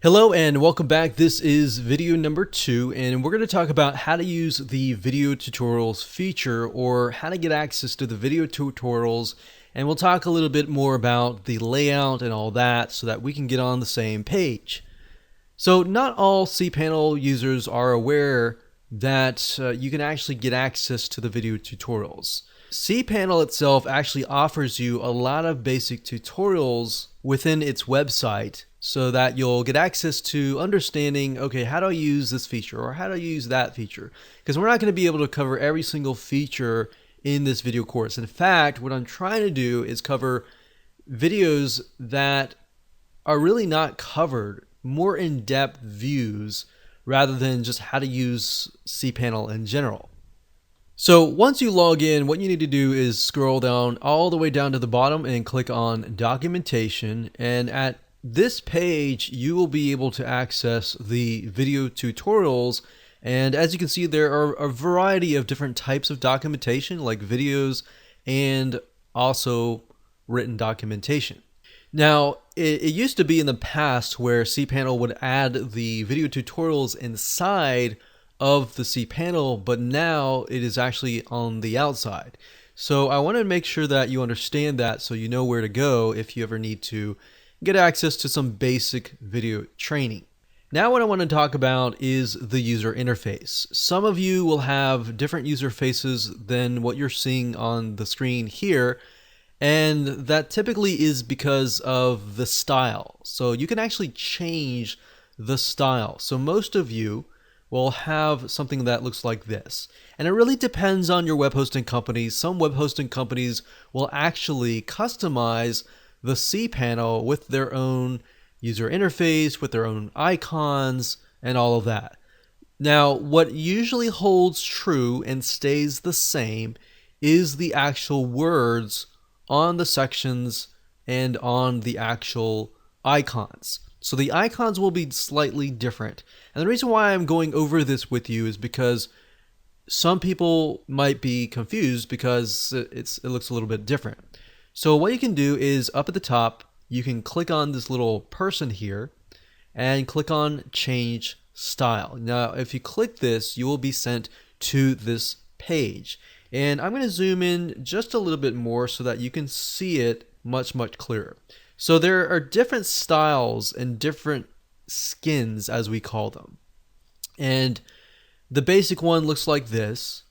Hello and welcome back. This is video number 2 and we're going to talk about how to use the video tutorials feature or how to get access to the video tutorials, and we'll talk a little bit more about the layout and all that so that we can get on the same page. So not all cPanel users are aware that you can actually get access to the video tutorials. cPanel itself actually offers you a lot of basic tutorials within its website so that you'll get access to understanding, okay, how do I use this feature or how do I use that feature? Because we're not going to be able to cover every single feature in this video course. In fact, what I'm trying to do is cover videos that are really not covered, more in-depth views rather than just how to use cPanel in general. So once you log in, what you need to do is scroll down all the way down to the bottom and click on documentation, and at this page you will be able to access the video tutorials. And as you can see, there are a variety of different types of documentation, like videos and also written documentation. Now, it used to be in the past where cPanel would add the video tutorials inside of the cPanel, but now it is actually on the outside. So I want to make sure that you understand that so you know where to go if you ever need to get access to some basic video training. Now what I want to talk about is the user interface. Some of you will have different user faces than what you're seeing on the screen here, and that typically is because of the style. So you can actually change the style. So most of you will have something that looks like this. And it really depends on your web hosting company. Some web hosting companies will actually customize the cPanel with their own user interface, with their own icons, and all of that. Now, what usually holds true and stays the same is the actual words on the sections and on the actual icons. So the icons will be slightly different. And the reason why I'm going over this with you is because some people might be confused because it looks a little bit different. So what you can do is up at the top, you can click on this little person here and click on change style. Now, if you click this, you will be sent to this page. And I'm going to zoom in just a little bit more so that you can see it much clearer. So there are different styles and different skins, as we call them. And the basic one looks like this.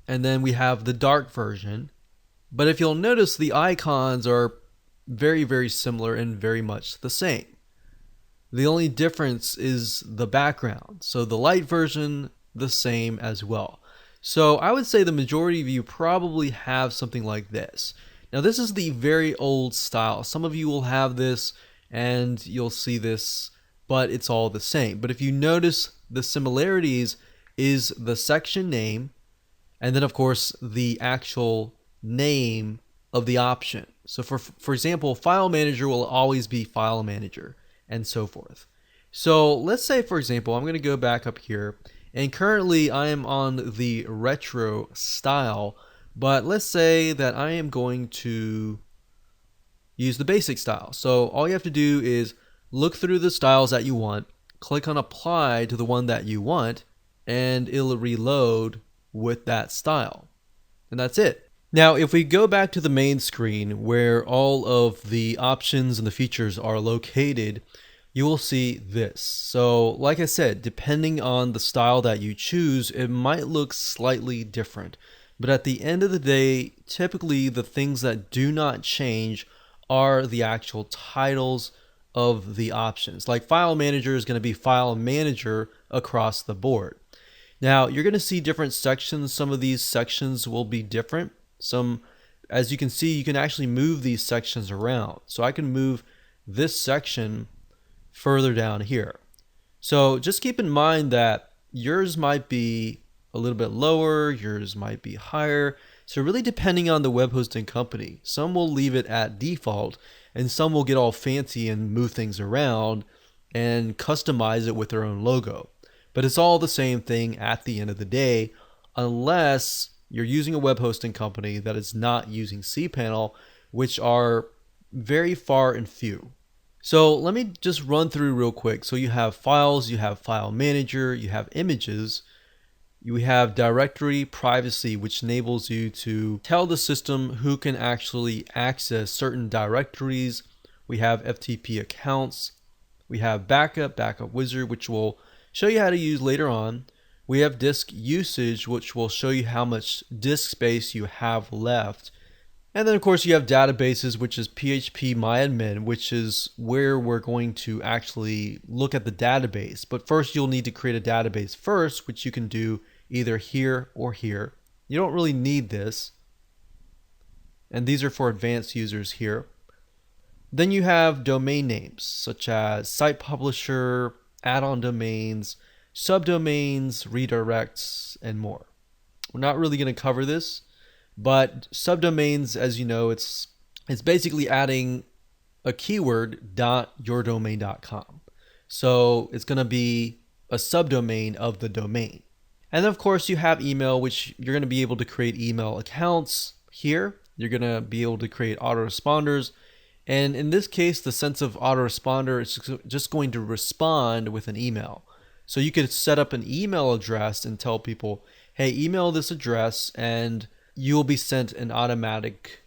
And then we have the dark version. But if you'll notice, the icons are very similar and very much the same. The only difference is the background. So the light version, the same as well. So I would say the majority of you probably have something like this. Now this is the very old style. Some of you will have this and you'll see this, but it's all the same. But if you notice, the similarities is the section name, and then of course the actual name of the option. So for example, file manager will always be file manager, and so forth. So let's say, for example, I'm going to go back up here, and currently I am on the retro style, but let's say that I am going to use the basic style. So all you have to do is look through the styles that you want, click on apply to the one that you want, and it'll reload with that style. And that's it. Now, if we go back to the main screen where all of the options and the features are located, you will see this. So like I said, depending on the style that you choose, it might look slightly different. But at the end of the day, typically the things that do not change are the actual titles of the options. Like file manager is going to be file manager across the board. Now you're going to see different sections. Some of these sections will be different. Some, as you can see, you can actually move these sections around. So I can move this section further down here. So just keep in mind that yours might be a little bit lower, yours might be higher. So really depending on the web hosting company, some will leave it at default and some will get all fancy and move things around and customize it with their own logo. But it's all the same thing at the end of the day, unless you're using a web hosting company that is not using cPanel, which are very far and few. So let me just run through real quick. So you have files, you have file manager, you have images, you have directory privacy, which enables you to tell the system who can actually access certain directories. We have FTP accounts. We have backup wizard, which will show you how to use later on. We have disk usage, which will show you how much disk space you have left. And then of course you have databases, which is PHP myadmin, which is where we're going to actually look at the database. But first you'll need to create a database first, which you can do either here or here. You don't really need this. And these are for advanced users here. Then you have domain names such as site publisher, add-on domains, subdomains, redirects, and more. We're not really going to cover this, but subdomains, as you know, it's basically adding a keyword .yourdomain.com. So it's going to be a subdomain of the domain. And then of course you have email, which you're going to be able to create email accounts here. You're going to be able to create autoresponders. And in this case, the sense of autoresponder is just going to respond with an email. So you could set up an email address and tell people, hey, email this address and you will be sent an automatic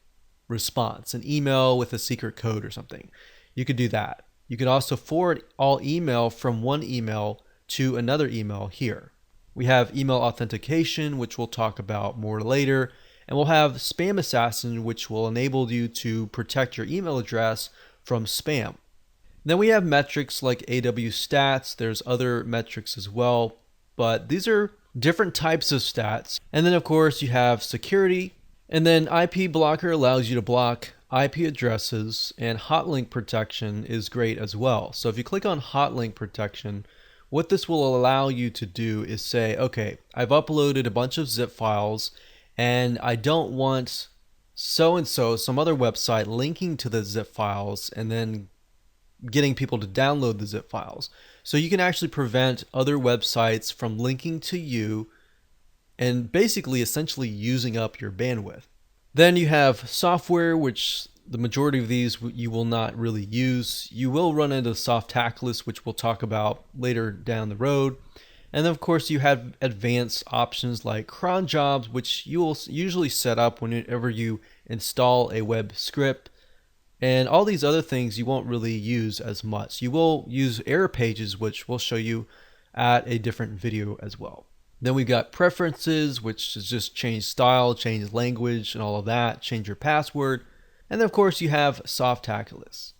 response, an email with a secret code or something. You could do that. You could also forward all email from one email to another email here. We have email authentication, which we'll talk about more later. And we'll have Spam Assassin, which will enable you to protect your email address from spam. Then we have metrics like AW stats. There's other metrics as well, but these are different types of stats. And then of course you have security, and then IP blocker allows you to block IP addresses, and hotlink protection is great as well. So if you click on hotlink protection, what this will allow you to do is say, okay, I've uploaded a bunch of zip files and I don't want so-and-so, some other website, linking to the zip files and then getting people to download the zip files. So you can actually prevent other websites from linking to you and basically essentially using up your bandwidth. Then you have software, which the majority of these you will not really use. You will run into soft tackless, which we'll talk about later down the road. And then of course you have advanced options like cron jobs, which you will usually set up whenever you install a web script. And all these other things you won't really use as much. You will use error pages, which we'll show you at a different video as well. Then we've got preferences, which is just change style, change language, and all of that, change your password. And then of course you have soft tackless.